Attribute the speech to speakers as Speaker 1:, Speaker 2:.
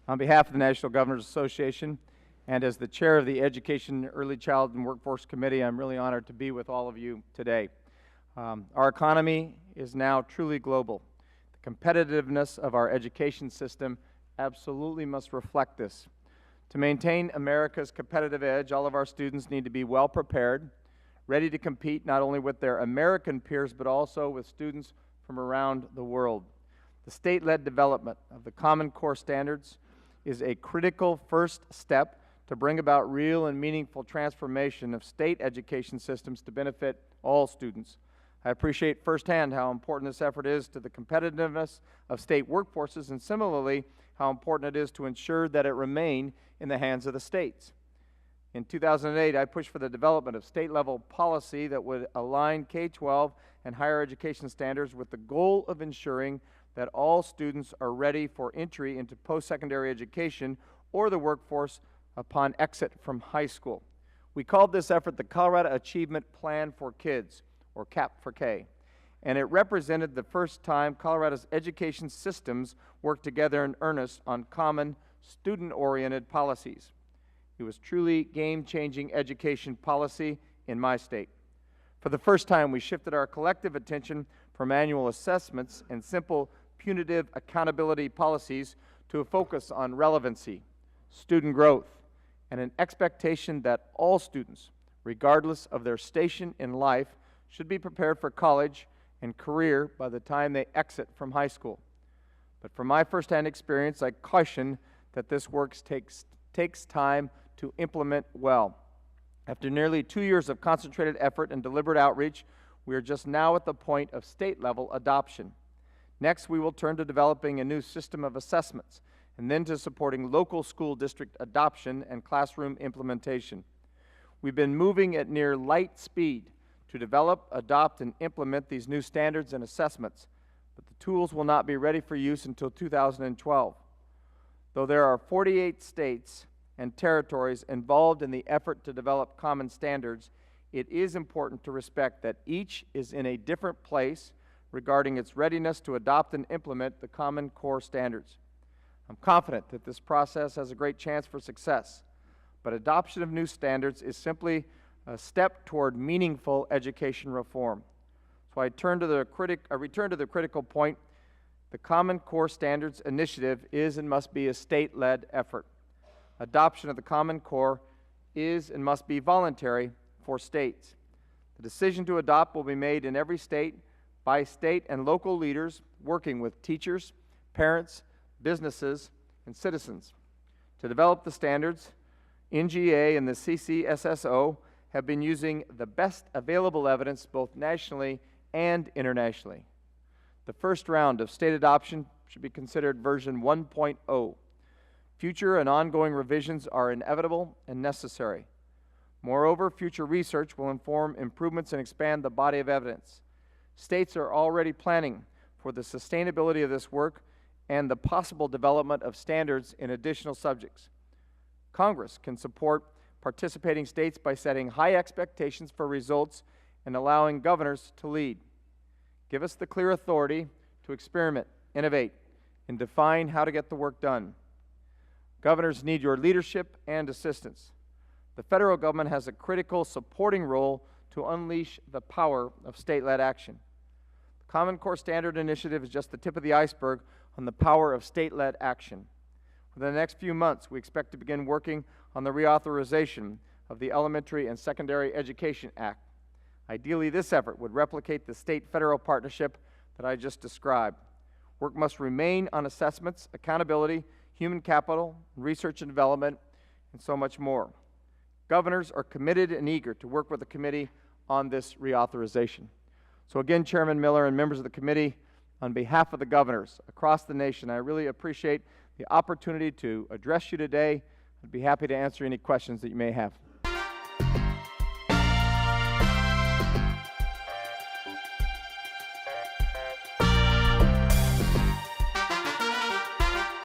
Speaker 1: On behalf of the National Governors Association and as the chair of the Education, Early Child and Workforce Committee, I'm really honored to be with all of you today. Our economy is now truly global. The competitiveness of our education system absolutely must reflect this. To maintain America's competitive edge, all of our students need to be well prepared, ready to compete not only with their American peers, but also with students from around the world. The state-led development of the Common Core standards is a critical first step to bring about real and meaningful transformation of state education systems to benefit all students. I appreciate firsthand how important this effort is to the competitiveness of state workforces, and similarly how important it is to ensure that it remain in the hands of the states. In 2008, I pushed for the development of state-level policy that would align K-12 and higher education standards with the goal of ensuring that all students are ready for entry into post-secondary education or the workforce upon exit from high school. We called this effort the Colorado Achievement Plan for Kids, or CAP for K, and it represented the first time Colorado's education systems worked together in earnest on common, student-oriented policies. It was truly game-changing education policy in my state. For the first time, we shifted our collective attention from annual assessments and simple punitive accountability policies to a focus on relevancy, student growth, and an expectation that all students, regardless of their station in life, should be prepared for college and career by the time they exit from high school. But from my firsthand experience, I caution that this work takes time to implement well. After nearly 2 years of concentrated effort and deliberate outreach, we are just now at the point of state-level adoption. Next, we will turn to developing a new system of assessments, and then to supporting local school district adoption and classroom implementation. We've been moving at near light speed to develop, adopt, and implement these new standards and assessments, but the tools will not be ready for use until 2012. Though there are 48 states and territories involved in the effort to develop common standards, it is important to respect that each is in a different place regarding its readiness to adopt and implement the Common Core standards. I'm confident that this process has a great chance for success, but adoption of new standards is simply a step toward meaningful education reform. So I return to the critical point. The Common Core Standards Initiative is and must be a state-led effort. Adoption of the Common Core is and must be voluntary for states. The decision to adopt will be made in every state by state and local leaders working with teachers, parents, businesses, and citizens. To develop the standards, NGA and the CCSSO have been using the best available evidence both nationally and internationally. The first round of state adoption should be considered version 1.0. Future and ongoing revisions are inevitable and necessary. Moreover, future research will inform improvements and expand the body of evidence. States are already planning for the sustainability of this work and the possible development of standards in additional subjects. Congress can support participating states by setting high expectations for results and allowing governors to lead. Give us the clear authority to experiment, innovate, and define how to get the work done. Governors need your leadership and assistance. The federal government has a critical supporting role to unleash the power of state-led action. The Common Core Standard Initiative is just the tip of the iceberg on the power of state-led action. Within the next few months, we expect to begin working on the reauthorization of the Elementary and Secondary Education Act. Ideally, this effort would replicate the state-federal partnership that I just described. Work must remain on assessments, accountability, human capital, research and development, and so much more. Governors are committed and eager to work with the committee on this reauthorization. So again, Chairman Miller and members of the committee, on behalf of the governors across the nation, I really appreciate the opportunity to address you today. I'd be happy to answer any questions that you may have.